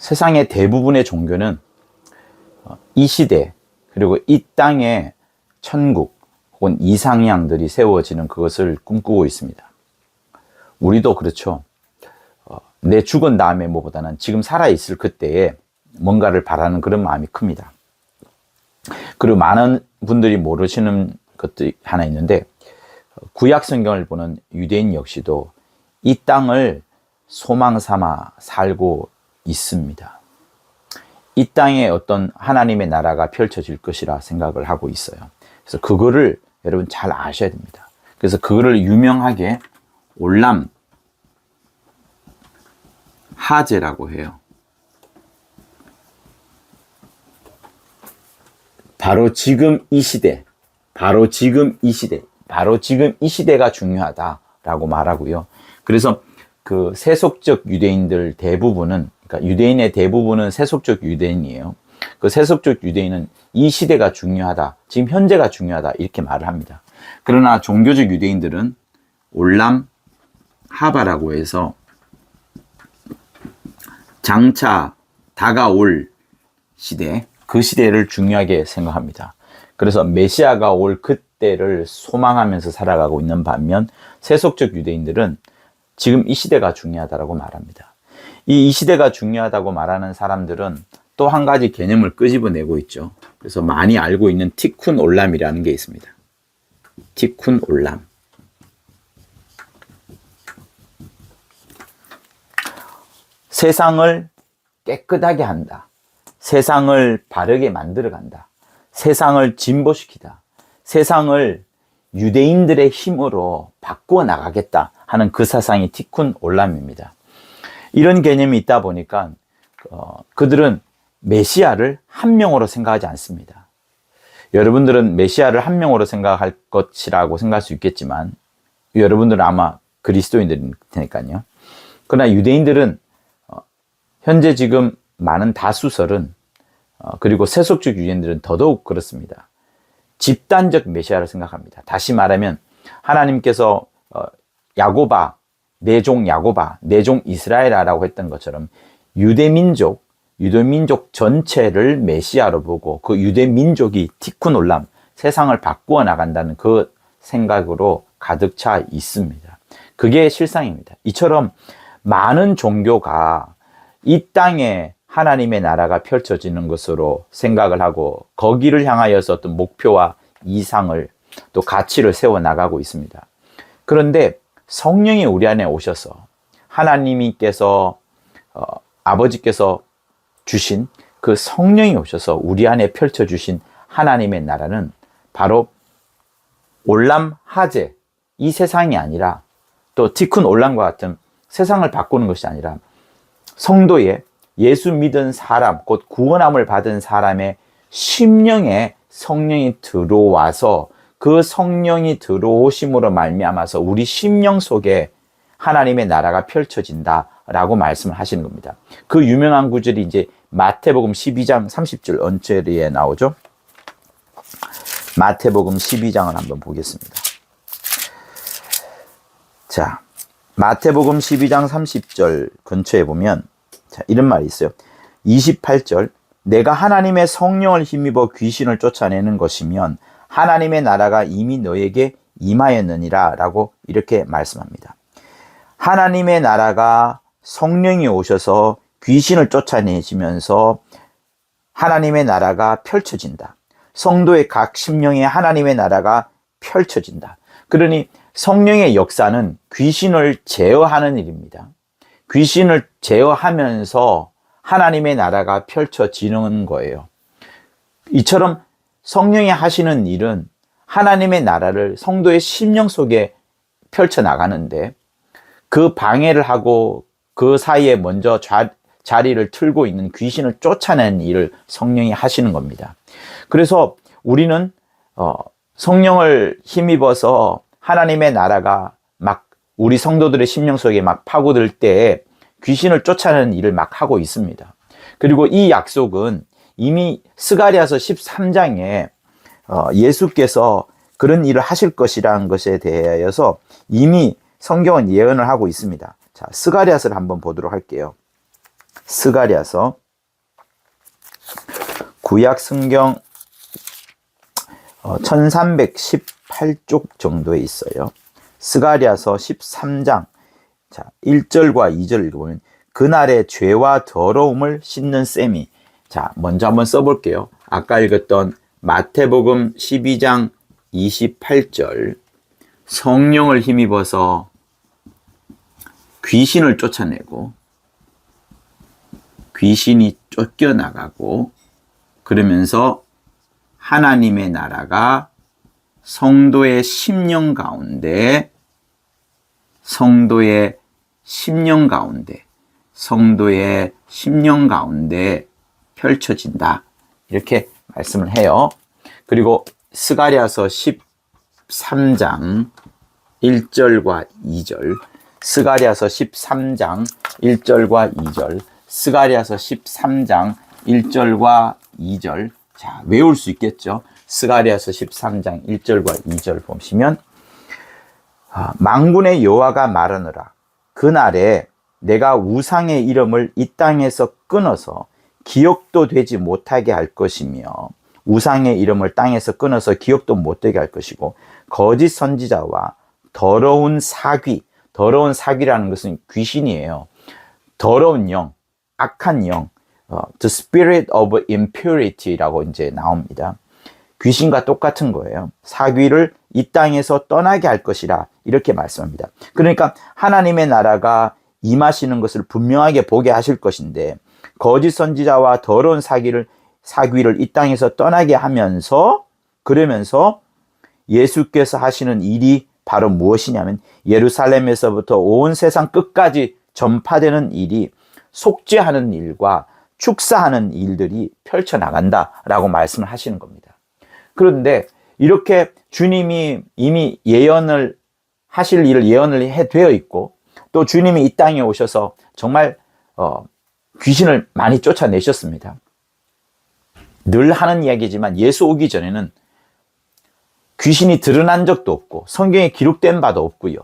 세상의 대부분의 종교는 이 시대 그리고 이 땅에 천국 혹은 이상향들이 세워지는 그것을 꿈꾸고 있습니다. 우리도 그렇죠. 내 죽은 다음에 뭐보다는 지금 살아있을 그때에 뭔가를 바라는 그런 마음이 큽니다. 그리고 많은 분들이 모르시는 것도 하나 있는데, 구약 성경을 보는 유대인 역시도 이 땅을 소망 삼아 살고 있습니다. 이 땅에 어떤 하나님의 나라가 펼쳐질 것이라 생각을 하고 있어요. 그래서 그거를 여러분 잘 아셔야 됩니다. 그래서 그거를 유명하게 올람 하제라고 해요. 바로 지금 이 시대, 바로 지금 이 시대가 중요하다라고 말하고요. 그래서 그 세속적 유대인들 대부분은, 그러니까 유대인의 대부분은 세속적 유대인이에요. 그 세속적 유대인은 이 시대가 중요하다, 지금 현재가 중요하다 이렇게 말을 합니다. 그러나 종교적 유대인들은 올람 하바라고 해서 장차 다가올 시대, 그 시대를 중요하게 생각합니다. 그래서 메시아가 올 그때를 소망하면서 살아가고 있는 반면 세속적 유대인들은 지금 이 시대가 중요하다고 말합니다. 이 시대가 중요하다고 말하는 사람들은 또 한 가지 개념을 끄집어내고 있죠. 그래서 많이 알고 있는 티쿤 올람이라는 게 있습니다. 티쿤 올람. 세상을 깨끗하게 한다. 세상을 바르게 만들어 간다. 세상을 진보시키다. 세상을 유대인들의 힘으로 바꾸어 나가겠다 하는 그 사상이 티쿤 올람입니다. 이런 개념이 있다 보니까 그들은 메시아를 한 명으로 생각하지 않습니다. 여러분들은 메시아를 한 명으로 생각할 것이라고 생각할 수 있겠지만 여러분들은 아마 그리스도인들일 테니까요. 그러나 유대인들은 현재 지금 많은 다수설은 그리고 세속적 유대인들은 더더욱 그렇습니다. 집단적 메시아를 생각합니다. 다시 말하면 하나님께서 야고바, 내 종 야고바, 내 종 이스라엘아라고 했던 것처럼 유대민족 전체를 메시아로 보고 그 유대민족이 티쿤 올람, 세상을 바꾸어 나간다는 그 생각으로 가득 차 있습니다. 그게 실상입니다. 이처럼 많은 종교가 이 땅에 하나님의 나라가 펼쳐지는 것으로 생각을 하고 거기를 향하여서 어떤 목표와 이상을 또 가치를 세워나가고 있습니다. 그런데 성령이 우리 안에 오셔서 하나님께서 아버지께서 주신 그 성령이 오셔서 우리 안에 펼쳐주신 하나님의 나라는 바로 올람 하제, 이 세상이 아니라 또 티쿤 올람과 같은 세상을 바꾸는 것이 아니라 성도의 예수 믿은 사람, 곧 구원함을 받은 사람의 심령에 성령이 들어와서 그 성령이 들어오심으로 말미암아서 우리 심령 속에 하나님의 나라가 펼쳐진다라고 말씀을 하시는 겁니다. 그 유명한 구절이 이제 마태복음 12장 30절 언저리에 나오죠. 마태복음 12장을 한번 보겠습니다. 자, 마태복음 12장 30절 근처에 보면 자, 이런 말이 있어요. 28절, 내가 하나님의 성령을 힘입어 귀신을 쫓아내는 것이면 하나님의 나라가 이미 너에게 임하였느니라 라고 이렇게 말씀합니다. 하나님의 나라가 성령이 오셔서 귀신을 쫓아내시면서 하나님의 나라가 펼쳐진다. 성도의 각 심령에 하나님의 나라가 펼쳐진다. 그러니 성령의 역사는 귀신을 제어하는 일입니다. 귀신을 제어하면서 하나님의 나라가 펼쳐지는 거예요. 이처럼 성령이 하시는 일은 하나님의 나라를 성도의 심령 속에 펼쳐나가는데 그 방해를 하고 그 사이에 먼저 자리를 틀고 있는 귀신을 쫓아내는 일을 성령이 하시는 겁니다. 그래서 우리는 성령을 힘입어서 하나님의 나라가 막 우리 성도들의 심령 속에 막 파고들 때 귀신을 쫓아내는 일을 막 하고 있습니다. 그리고 이 약속은 이미 스가랴서 13장에 예수께서 그런 일을 하실 것이라는 것에 대하여서 이미 성경은 예언을 하고 있습니다. 자, 스가랴서를 한번 보도록 할게요. 스가랴서 구약 성경 1318쪽 정도에 있어요. 스가랴서 13장 1절과 2절 읽어보면 그날의 죄와 더러움을 씻는 셈이, 자, 먼저 한번 써볼게요. 아까 읽었던 마태복음 12장 28절, 성령을 힘입어서 귀신을 쫓아내고 귀신이 쫓겨나가고 그러면서 하나님의 나라가 성도의 심령 가운데 펼쳐진다. 이렇게 말씀을 해요. 그리고 스가랴서 13장 1절과 2절, 스가랴서 13장 1절과 2절, 스가랴서 13장 1절과 2절. 자, 외울 수 있겠죠? 스가랴서 13장 1절과 2절 보시면 만군의 여호와가 말하노라. 그날에 내가 우상의 이름을 이 땅에서 끊어서 기억도 되지 못하게 할 것이며, 우상의 이름을 땅에서 끊어서 기억도 못되게 할 것이고, 거짓 선지자와 더러운 사귀, 더러운 사귀라는 것은 귀신이에요. 더러운 영, 악한 영, the spirit of impurity라고 이제 나옵니다. 귀신과 똑같은 거예요. 사귀를 이 땅에서 떠나게 할 것이라 이렇게 말씀합니다. 그러니까 하나님의 나라가 임하시는 것을 분명하게 보게 하실 것인데, 거짓 선지자와 더러운 사귀를 이 땅에서 떠나게 하면서, 그러면서 예수께서 하시는 일이 바로 무엇이냐면 예루살렘에서부터 온 세상 끝까지 전파되는 일이, 속죄하는 일과 축사하는 일들이 펼쳐나간다라고 말씀을 하시는 겁니다. 그런데 이렇게 주님이 이미 예언을 하실 일을 예언을 되어 있고, 또 주님이 이 땅에 오셔서 정말 귀신을 많이 쫓아내셨습니다. 늘 하는 이야기지만 예수 오기 전에는 귀신이 드러난 적도 없고 성경에 기록된 바도 없고요.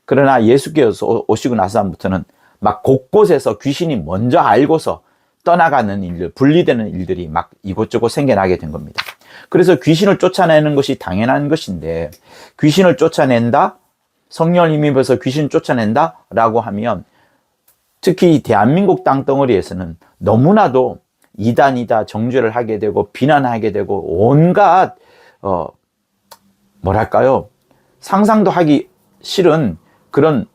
그러나 예수께서 오시고 나서부터는 막 곳곳에서 귀신이 먼저 알고서 떠나가는 일들, 분리되는 일들이 막 이곳저곳 생겨나게 된 겁니다. 그래서 귀신을 쫓아내는 것이 당연한 것인데, 귀신을 쫓아낸다? 성령을 힘입어서 귀신을 쫓아낸다? 라고 하면 특히 대한민국 땅덩어리에서는 너무나도 이단이다 정죄를 하게 되고 비난하게 되고 온갖 뭐랄까요, 상상도 하기 싫은 그런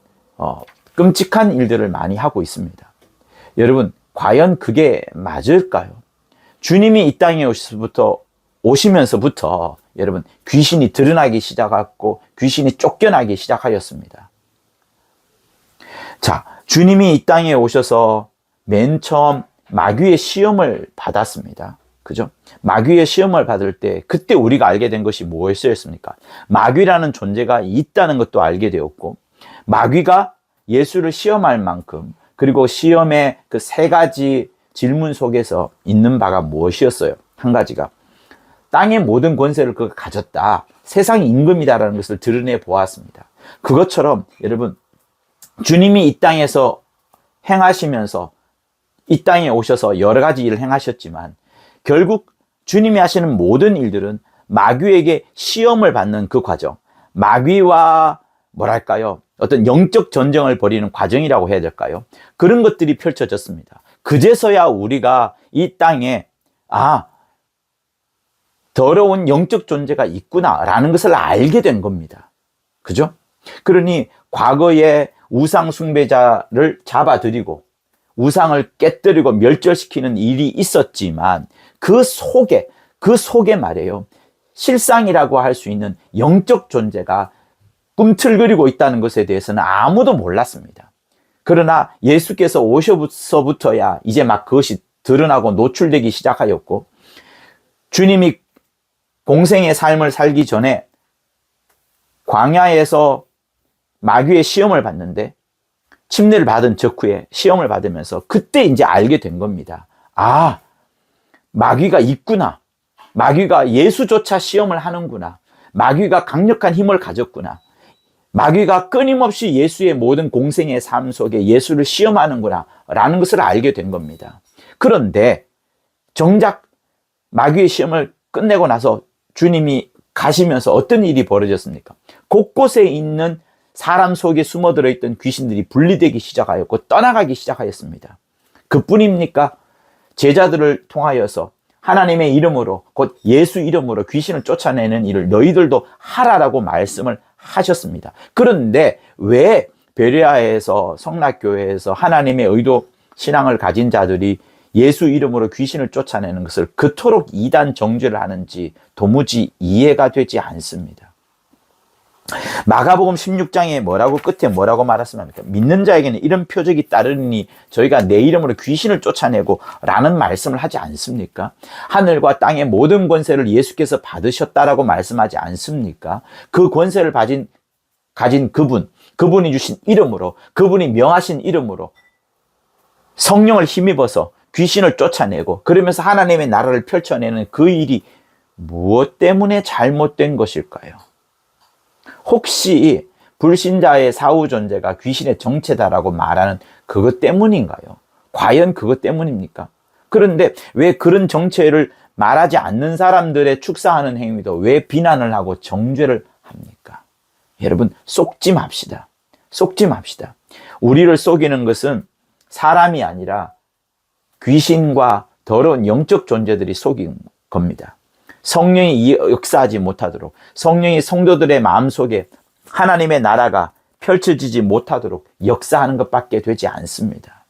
끔찍한 일들을 많이 하고 있습니다. 여러분, 과연 그게 맞을까요? 주님이 이 땅에 오시면서부터 여러분, 귀신이 드러나기 시작했고 귀신이 쫓겨나기 시작하였습니다. 자, 주님이 이 땅에 오셔서 맨 처음 마귀의 시험을 받았습니다. 그죠? 마귀의 시험을 받을 때 그때 우리가 알게 된 것이 무엇이었습니까? 마귀라는 존재가 있다는 것도 알게 되었고, 마귀가 예수를 시험할 만큼, 그리고 시험의 그 세 가지 질문 속에서 있는 바가 무엇이었어요? 한 가지가 땅의 모든 권세를 그가 가졌다, 세상의 임금이다라는 것을 드러내 보았습니다. 그것처럼 여러분, 주님이 이 땅에서 행하시면서 이 땅에 오셔서 여러 가지 일을 행하셨지만 결국 주님이 하시는 모든 일들은 마귀에게 시험을 받는 그 과정, 마귀와 뭐랄까요, 어떤 영적 전쟁을 벌이는 과정이라고 해야 될까요? 그런 것들이 펼쳐졌습니다. 그제서야 우리가 이 땅에 더러운 영적 존재가 있구나라는 것을 알게 된 겁니다. 그죠? 그러니 과거에 우상 숭배자를 잡아들이고 우상을 깨뜨리고 멸절시키는 일이 있었지만 그 속에 말이에요, 실상이라고 할 수 있는 영적 존재가 꿈틀거리고 있다는 것에 대해서는 아무도 몰랐습니다. 그러나 예수께서 오셔서부터야 이제 막 그것이 드러나고 노출되기 시작하였고, 주님이 공생의 삶을 살기 전에 광야에서 마귀의 시험을 받는데, 침례를 받은 직후에 시험을 받으면서 그때 이제 알게 된 겁니다. 마귀가 있구나. 마귀가 예수조차 시험을 하는구나. 마귀가 강력한 힘을 가졌구나. 마귀가 끊임없이 예수의 모든 공생의 삶 속에 예수를 시험하는구나 라는 것을 알게 된 겁니다. 그런데 정작 마귀의 시험을 끝내고 나서 주님이 가시면서 어떤 일이 벌어졌습니까? 곳곳에 있는 사람 속에 숨어들어 있던 귀신들이 분리되기 시작하였고 떠나가기 시작하였습니다. 그뿐입니까? 제자들을 통하여서 하나님의 이름으로, 곧 예수 이름으로 귀신을 쫓아내는 일을 너희들도 하라라고 말씀을 하셨습니다. 그런데 왜 베레아에서, 성락교회에서 하나님의 의도 신앙을 가진 자들이 예수 이름으로 귀신을 쫓아내는 것을 그토록 이단 정죄를 하는지 도무지 이해가 되지 않습니다. 마가복음 16장에 끝에 뭐라고 말했습니까? 믿는 자에게는 이런 표적이 따르니 저희가 내 이름으로 귀신을 쫓아내고 라는 말씀을 하지 않습니까? 하늘과 땅의 모든 권세를 예수께서 받으셨다라고 말씀하지 않습니까? 그 권세를 가진 그분이 주신 이름으로, 그분이 명하신 이름으로 성령을 힘입어서 귀신을 쫓아내고 그러면서 하나님의 나라를 펼쳐내는 그 일이 무엇 때문에 잘못된 것일까요? 혹시 불신자의 사후 존재가 귀신의 정체다라고 말하는 그것 때문인가요? 과연 그것 때문입니까? 그런데 왜 그런 정체를 말하지 않는 사람들의 축사하는 행위도 왜 비난을 하고 정죄를 합니까? 여러분, 속지 맙시다. 속지 맙시다. 우리를 속이는 것은 사람이 아니라 귀신과 더러운 영적 존재들이 속인 겁니다. 성령이 역사하지 못하도록, 성령이 성도들의 마음속에 하나님의 나라가 펼쳐지지 못하도록 역사하는 것밖에 되지 않습니다.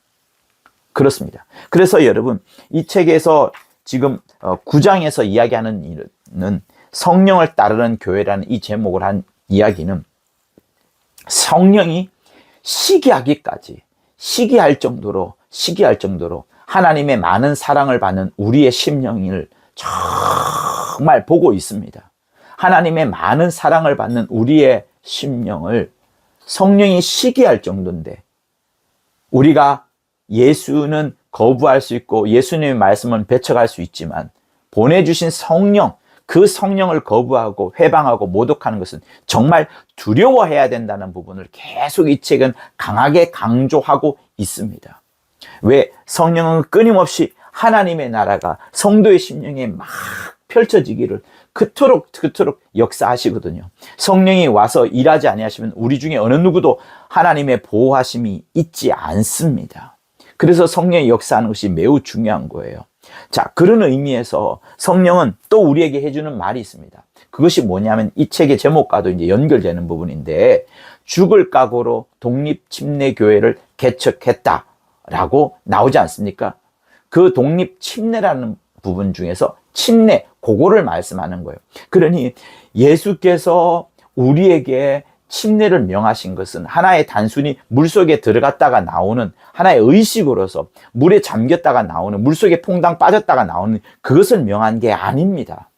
그렇습니다. 그래서 여러분, 이 책에서 지금 9장에서 이야기하는 일은 성령을 따르는 교회라는 이 제목을 한 이야기는 성령이 시기할 정도로 하나님의 많은 사랑을 받는 우리의 심령을 정말 보고 있습니다. 하나님의 많은 사랑을 받는 우리의 심령을 성령이 시기할 정도인데, 우리가 예수는 거부할 수 있고 예수님의 말씀은 배척할 수 있지만 보내주신 성령, 그 성령을 거부하고 회방하고 모독하는 것은 정말 두려워해야 된다는 부분을 계속 이 책은 강하게 강조하고 있습니다. 왜? 성령은 끊임없이 하나님의 나라가 성도의 심령에 막 펼쳐지기를 그토록 역사하시거든요. 성령이 와서 일하지 아니하시면 우리 중에 어느 누구도 하나님의 보호하심이 있지 않습니다. 그래서 성령이 역사하는 것이 매우 중요한 거예요. 자, 그런 의미에서 성령은 또 우리에게 해주는 말이 있습니다. 그것이 뭐냐면 이 책의 제목과도 이제 연결되는 부분인데, 죽을 각오로 독립침례교회를 개척했다라고 나오지 않습니까? 그 독립침례라는 부분 중에서 침례, 그거를 말씀하는 거예요. 그러니 예수께서 우리에게 침례를 명하신 것은 하나의 단순히 물속에 들어갔다가 나오는 하나의 의식으로서 물에 잠겼다가 나오는, 물속에 퐁당 빠졌다가 나오는 그것을 명한 게 아닙니다.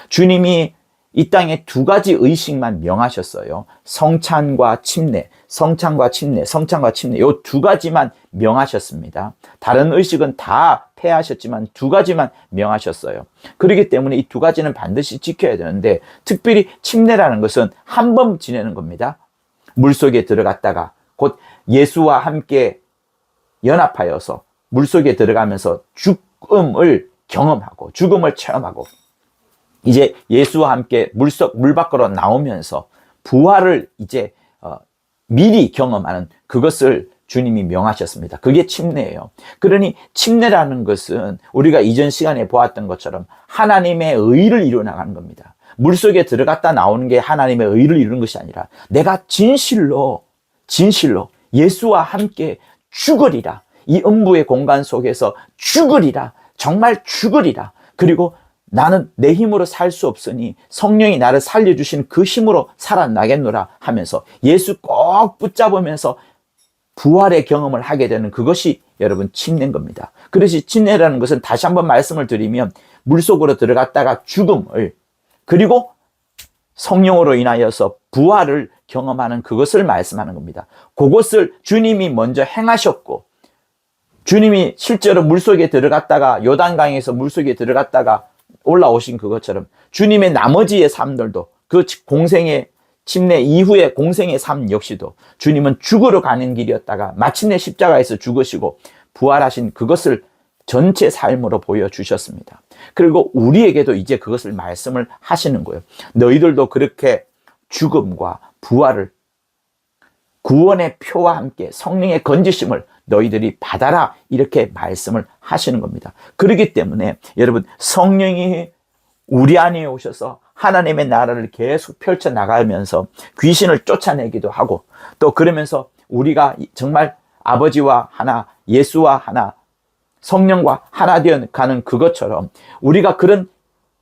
주님이 이 땅에 두 가지 의식만 명하셨어요. 성찬과 침례, 이 두 가지만 명하셨습니다. 다른 의식은 다 폐하셨지만 두 가지만 명하셨어요. 그렇기 때문에 이 두 가지는 반드시 지켜야 되는데, 특별히 침례라는 것은 한 번 지내는 겁니다. 물속에 들어갔다가 곧 예수와 함께 연합하여서 물속에 들어가면서 죽음을 경험하고 죽음을 체험하고 이제 예수와 함께 물 밖으로 나오면서 부활을 이제 미리 경험하는 그것을 주님이 명하셨습니다. 그게 침례예요. 그러니 침례라는 것은 우리가 이전 시간에 보았던 것처럼 하나님의 의를 이루어나가는 겁니다. 물속에 들어갔다 나오는 게 하나님의 의를 이루는 것이 아니라 내가 진실로 예수와 함께 죽으리라. 이 음부의 공간 속에서 죽으리라. 정말 죽으리라. 그리고 나는 내 힘으로 살 수 없으니 성령이 나를 살려주신 그 힘으로 살아나겠노라 하면서 예수 꼭 붙잡으면서 부활의 경험을 하게 되는 그것이 여러분 침례인 겁니다. 그래서 침례라는 것은 다시 한번 말씀을 드리면 물속으로 들어갔다가 죽음을, 그리고 성령으로 인하여서 부활을 경험하는 그것을 말씀하는 겁니다. 그것을 주님이 먼저 행하셨고, 주님이 실제로 물속에 들어갔다가 요단강에서 물속에 들어갔다가 올라오신 그것처럼 주님의 나머지의 삶들도 그 공생의 침례 이후의 공생의 삶 역시도 주님은 죽으러 가는 길이었다가 마침내 십자가에서 죽으시고 부활하신 그것을 전체 삶으로 보여주셨습니다. 그리고 우리에게도 이제 그것을 말씀을 하시는 거예요. 너희들도 그렇게 죽음과 부활을 구원의 표와 함께 성령의 건지심을 너희들이 받아라, 이렇게 말씀을 하시는 겁니다. 그렇기 때문에 여러분, 성령이 우리 안에 오셔서 하나님의 나라를 계속 펼쳐나가면서 귀신을 쫓아내기도 하고, 또 그러면서 우리가 정말 아버지와 하나, 예수와 하나, 성령과 하나 되어 가는 그것처럼 우리가 그런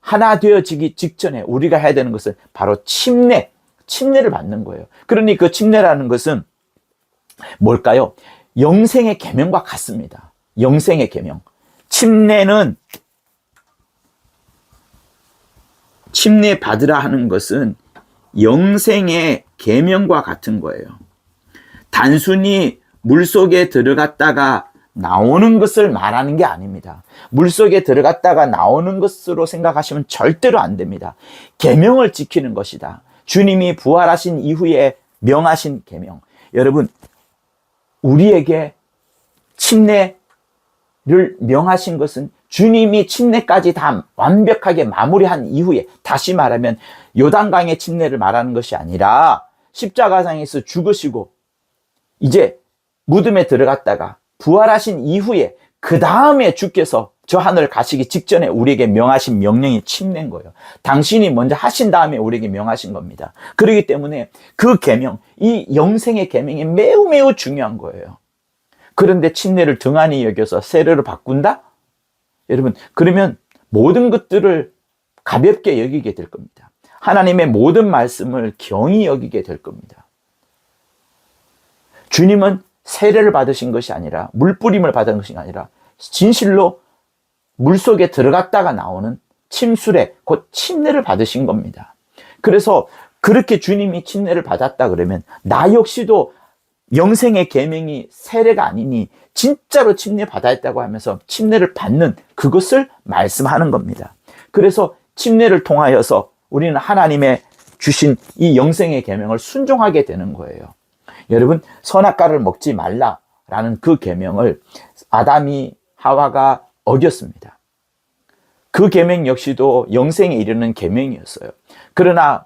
하나 되어지기 직전에 우리가 해야 되는 것은 바로 침례를 받는 거예요. 그러니 그 침례라는 것은 뭘까요? 영생의 계명과 같습니다. 영생의 계명. 침례 받으라 하는 것은 영생의 계명과 같은 거예요. 단순히 물속에 들어갔다가 나오는 것을 말하는 게 아닙니다. 물속에 들어갔다가 나오는 것으로 생각하시면 절대로 안 됩니다. 계명을 지키는 것이다. 주님이 부활하신 이후에 명하신 계명. 여러분, 우리에게 침례를 명하신 것은 주님이 침례까지 다 완벽하게 마무리한 이후에, 다시 말하면 요단강의 침례를 말하는 것이 아니라 십자가상에서 죽으시고 이제 무덤에 들어갔다가 부활하신 이후에 그 다음에 주께서 저 하늘 가시기 직전에 우리에게 명하신 명령이 침례인 거예요. 당신이 먼저 하신 다음에 우리에게 명하신 겁니다. 그렇기 때문에 그 계명, 이 영생의 계명이 매우 매우 중요한 거예요. 그런데 침례를 등한히 여겨서 세례를 바꾼다? 여러분, 그러면 모든 것들을 가볍게 여기게 될 겁니다. 하나님의 모든 말씀을 경히 여기게 될 겁니다. 주님은 세례를 받으신 것이 아니라, 물뿌림을 받은 것이 아니라 진실로 물속에 들어갔다가 나오는 침수례, 곧 침례를 받으신 겁니다. 그래서 그렇게 주님이 침례를 받았다 그러면 나 역시도 영생의 계명이 세례가 아니니 진짜로 침례 받아야 했다고 하면서 침례를 받는 그것을 말씀하는 겁니다. 그래서 침례를 통하여서 우리는 하나님의 주신 이 영생의 계명을 순종하게 되는 거예요. 여러분, 선악과를 먹지 말라라는 그 계명을 아담이 하와가 어겼습니다. 그 계명 역시도 영생에 이르는 계명이었어요. 그러나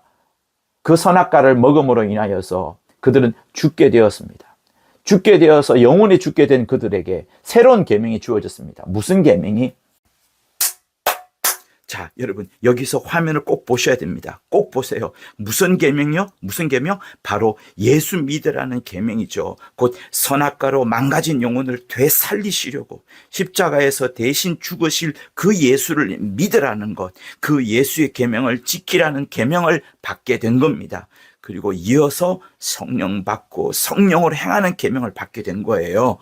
그 선악과를 먹음으로 인하여서 그들은 죽게 되었습니다. 죽게 되어서 영원히 죽게 된 그들에게 새로운 계명이 주어졌습니다. 무슨 계명이? 자, 여러분, 여기서 화면을 꼭 보셔야 됩니다. 꼭 보세요. 무슨 계명이요? 무슨 계명? 바로 예수 믿으라는 계명이죠. 곧 선악과로 망가진 영혼을 되살리시려고 십자가에서 대신 죽으실 그 예수를 믿으라는 것, 그 예수의 계명을 지키라는 계명을 받게 된 겁니다. 그리고 이어서 성령 받고 성령으로 행하는 계명을 받게 된 거예요.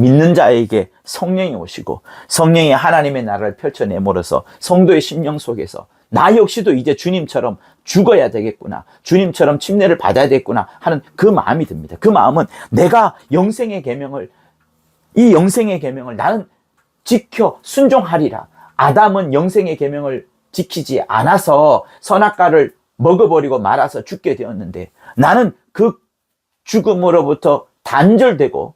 믿는 자에게 성령이 오시고 성령이 하나님의 나라를 펼쳐내므로써 성도의 심령 속에서 나 역시도 이제 주님처럼 죽어야 되겠구나, 주님처럼 침례를 받아야 되겠구나 하는 그 마음이 듭니다. 그 마음은 내가 영생의 계명을, 이 영생의 계명을 나는 지켜 순종하리라. 아담은 영생의 계명을 지키지 않아서 선악과를 먹어버리고 말아서 죽게 되었는데, 나는 그 죽음으로부터 단절되고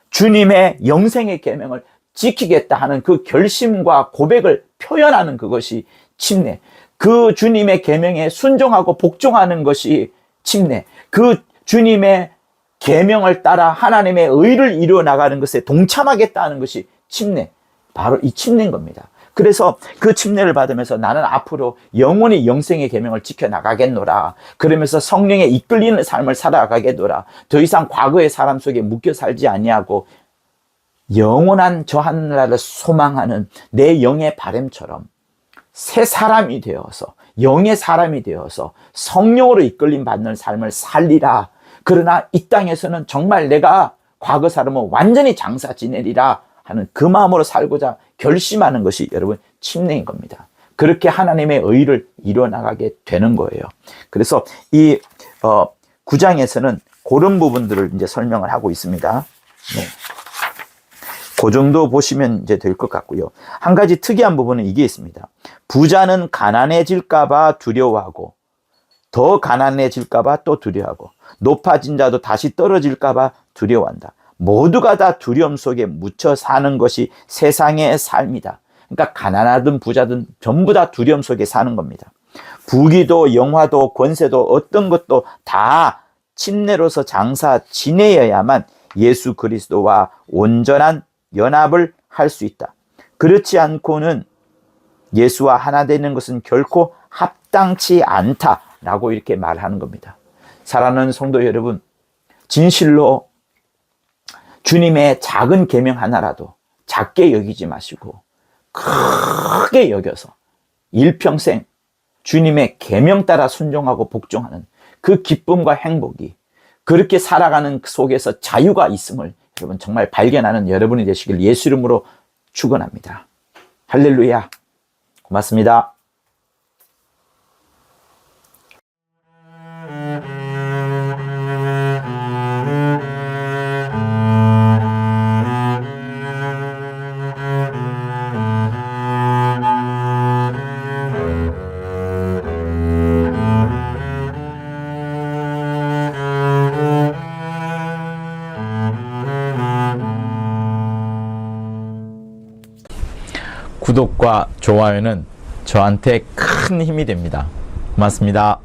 주님의 영생의 계명을 지키겠다 하는 그 결심과 고백을 표현하는 그것이 침례. 그 주님의 계명에 순종하고 복종하는 것이 침례. 그 주님의 계명을 따라 하나님의 의를 이루어 나가는 것에 동참하겠다 하는 것이 침례. 바로 이 침례인 겁니다. 그래서 그 침례를 받으면서 나는 앞으로 영원히 영생의 계명을 지켜나가겠노라. 그러면서 성령에 이끌리는 삶을 살아가겠노라. 더 이상 과거의 사람 속에 묶여 살지 아니하고 영원한 저 하늘나라를 소망하는 내 영의 바람처럼 새 사람이 되어서, 영의 사람이 되어서 성령으로 이끌림 받는 삶을 살리라. 그러나 이 땅에서는 정말 내가 과거 사람은 완전히 장사 지내리라 하는 그 마음으로 살고자 결심하는 것이 여러분 침례인 겁니다. 그렇게 하나님의 의를 이뤄나가게 되는 거예요. 그래서 이 9장에서는 그런 부분들을 이제 설명을 하고 있습니다. 네. 그 정도 보시면 이제 될 것 같고요. 한 가지 특이한 부분은 이게 있습니다. 부자는 가난해질까봐 두려워하고 더 가난해질까봐 또 두려워하고, 높아진 자도 다시 떨어질까봐 두려워한다. 모두가 다 두려움 속에 묻혀 사는 것이 세상의 삶이다. 그러니까 가난하든 부자든 전부 다 두려움 속에 사는 겁니다. 부귀도 영화도 권세도 어떤 것도 다 침례로서 장사 지내어야만 예수 그리스도와 온전한 연합을 할 수 있다. 그렇지 않고는 예수와 하나 되는 것은 결코 합당치 않다라고 이렇게 말하는 겁니다. 사랑하는 성도 여러분, 진실로 주님의 작은 계명 하나라도 작게 여기지 마시고 크게 여겨서 일평생 주님의 계명 따라 순종하고 복종하는 그 기쁨과 행복이, 그렇게 살아가는 속에서 자유가 있음을 여러분 정말 발견하는 여러분이 되시길 예수 이름으로 축원합니다. 할렐루야. 고맙습니다. 구독과 좋아요는 저한테 큰 힘이 됩니다. 고맙습니다.